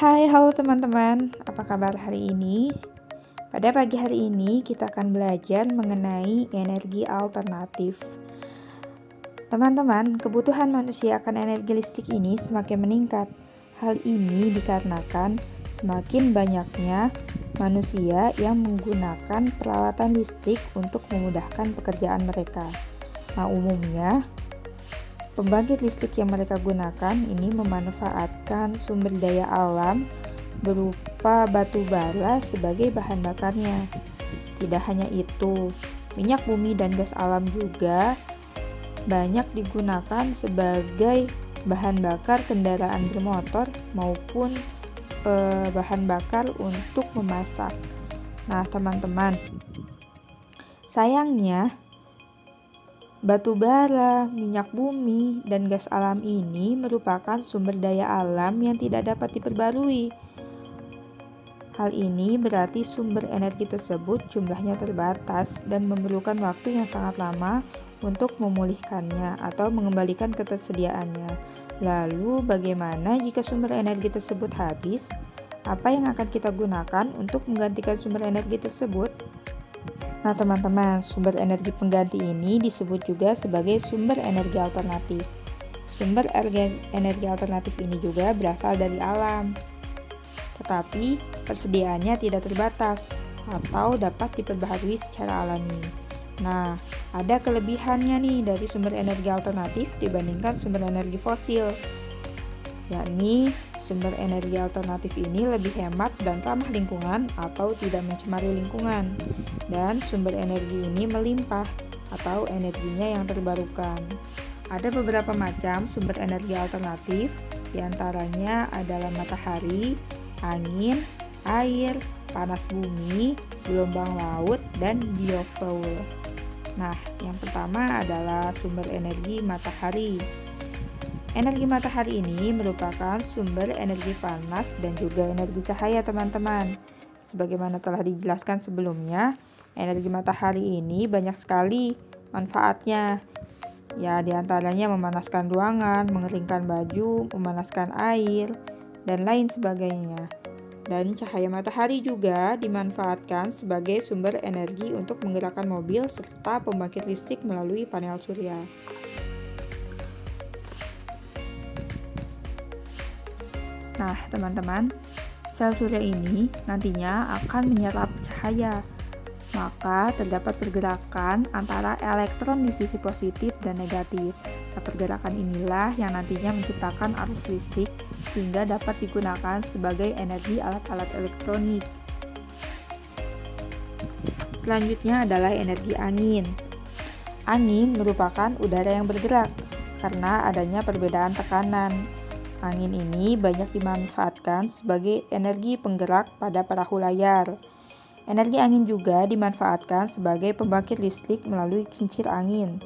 Hai, halo teman-teman. Apa kabar hari ini? Pada pagi hari ini kita akan belajar mengenai energi alternatif. Teman-teman, kebutuhan manusia akan energi listrik ini semakin meningkat. Hal ini dikarenakan semakin banyaknya manusia yang menggunakan peralatan listrik untuk memudahkan pekerjaan mereka. Nah, umumnya pembangkit listrik yang mereka gunakan ini memanfaatkan sumber daya alam berupa batu bara sebagai bahan bakarnya. Tidak hanya itu, minyak bumi dan gas alam juga banyak digunakan sebagai bahan bakar kendaraan bermotor maupun bahan bakar untuk memasak. Nah, teman-teman, sayangnya batu bara, minyak bumi, dan gas alam ini merupakan sumber daya alam yang tidak dapat diperbarui. Hal ini berarti sumber energi tersebut jumlahnya terbatas dan memerlukan waktu yang sangat lama untuk memulihkannya atau mengembalikan ketersediaannya. Lalu, bagaimana jika sumber energi tersebut habis? Apa yang akan kita gunakan untuk menggantikan sumber energi tersebut? Nah, teman-teman, sumber energi pengganti ini disebut juga sebagai sumber energi alternatif. Sumber energi alternatif ini juga berasal dari alam, tetapi persediaannya tidak terbatas atau dapat diperbaharui secara alami. Nah, ada kelebihannya nih dari sumber energi alternatif dibandingkan sumber energi fosil, yakni sumber energi alternatif ini lebih hemat dan ramah lingkungan atau tidak mencemari lingkungan. Dan sumber energi ini melimpah atau energinya yang terbarukan. Ada beberapa macam sumber energi alternatif, diantaranya adalah matahari, angin, air, panas bumi, gelombang laut, dan biofuel. Nah, yang pertama adalah sumber energi matahari. Energi matahari ini merupakan sumber energi panas dan juga energi cahaya, teman-teman. Sebagaimana telah dijelaskan sebelumnya, energi matahari ini banyak sekali manfaatnya. Ya, diantaranya memanaskan ruangan, mengeringkan baju, memanaskan air, dan lain sebagainya. Dan cahaya matahari juga dimanfaatkan sebagai sumber energi untuk menggerakkan mobil serta pembangkit listrik melalui panel surya. Nah, teman-teman, sel surya ini nantinya akan menyerap cahaya. Maka terdapat pergerakan antara elektron di sisi positif dan negatif. Nah, pergerakan inilah yang nantinya menciptakan arus listrik sehingga dapat digunakan sebagai energi alat-alat elektronik. Selanjutnya adalah energi angin. Angin merupakan udara yang bergerak karena adanya perbedaan tekanan. Angin ini banyak dimanfaatkan sebagai energi penggerak pada perahu layar. Energi angin juga dimanfaatkan sebagai pembangkit listrik melalui kincir angin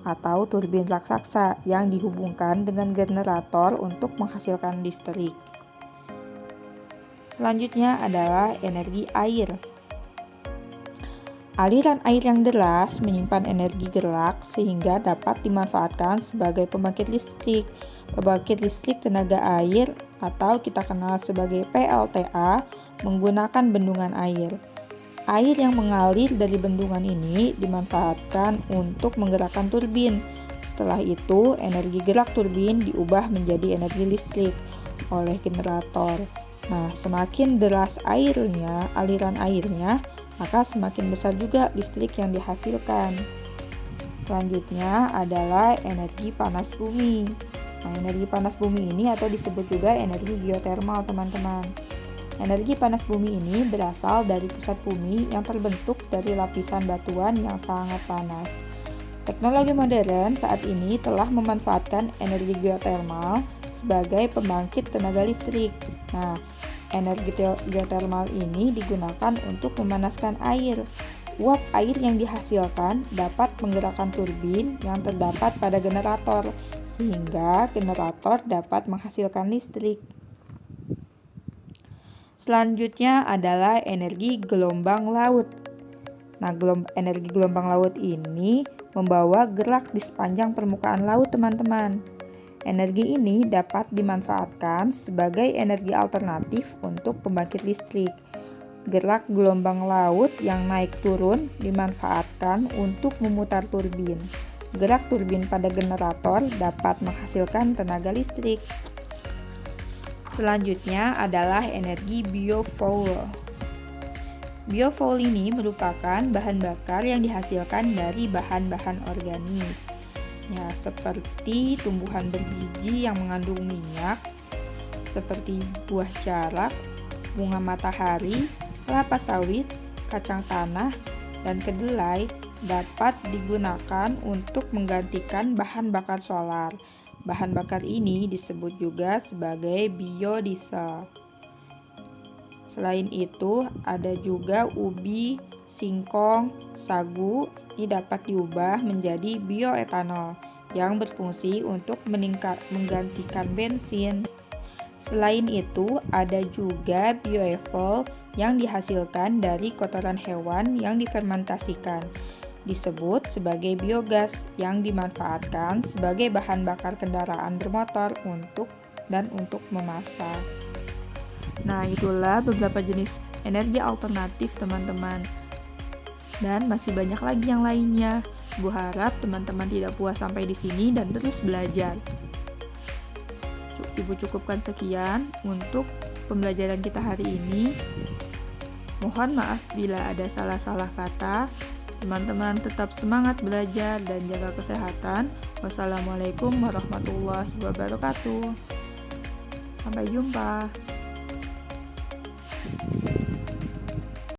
atau turbin raksasa yang dihubungkan dengan generator untuk menghasilkan listrik. Selanjutnya adalah energi air. Aliran air yang deras menyimpan energi gerak sehingga dapat dimanfaatkan sebagai pembangkit listrik. Pembangkit listrik tenaga air atau kita kenal sebagai PLTA menggunakan bendungan air. Air yang mengalir dari bendungan ini dimanfaatkan untuk menggerakkan turbin. Setelah itu, energi gerak turbin diubah menjadi energi listrik oleh generator. Nah, semakin deras aliran airnya, maka semakin besar juga listrik yang dihasilkan. Selanjutnya adalah energi panas bumi. Nah, energi panas bumi ini atau disebut juga energi geotermal, teman-teman. Energi panas bumi ini berasal dari pusat bumi yang terbentuk dari lapisan batuan yang sangat panas. Teknologi modern saat ini telah memanfaatkan energi geotermal sebagai pembangkit tenaga listrik. Nah, energi geotermal ini digunakan untuk memanaskan air. Uap air yang dihasilkan dapat menggerakkan turbin yang terdapat pada generator, sehingga generator dapat menghasilkan listrik. Selanjutnya adalah energi gelombang laut. Nah, energi gelombang laut ini membawa gerak di sepanjang permukaan laut, teman-teman. Energi ini dapat dimanfaatkan sebagai energi alternatif untuk pembangkit listrik. Gerak gelombang laut yang naik turun dimanfaatkan untuk memutar turbin. Gerak turbin pada generator dapat menghasilkan tenaga listrik. Selanjutnya adalah energi biofuel. Biofuel ini merupakan bahan bakar yang dihasilkan dari bahan-bahan organik, ya, seperti tumbuhan berbiji yang mengandung minyak, seperti buah jarak, bunga matahari, kelapa sawit, kacang tanah, dan kedelai dapat digunakan untuk menggantikan bahan bakar solar. Bahan bakar ini disebut juga sebagai biodiesel. Selain itu, ada juga ubi, singkong, sagu. Ini dapat diubah menjadi bioetanol yang berfungsi untuk menggantikan bensin. Selain itu, ada juga biofuel yang dihasilkan dari kotoran hewan yang difermentasikan. Disebut sebagai biogas yang dimanfaatkan sebagai bahan bakar kendaraan bermotor untuk memasak. Nah, itulah beberapa jenis energi alternatif, teman-teman. Dan masih banyak lagi yang lainnya. Ibu harap teman-teman tidak puas sampai di sini dan terus belajar. Ibu cukupkan sekian untuk pembelajaran kita hari ini. Mohon maaf bila ada salah-salah kata. Teman-teman tetap semangat belajar dan jaga kesehatan. Wassalamualaikum warahmatullahi wabarakatuh. Sampai jumpa.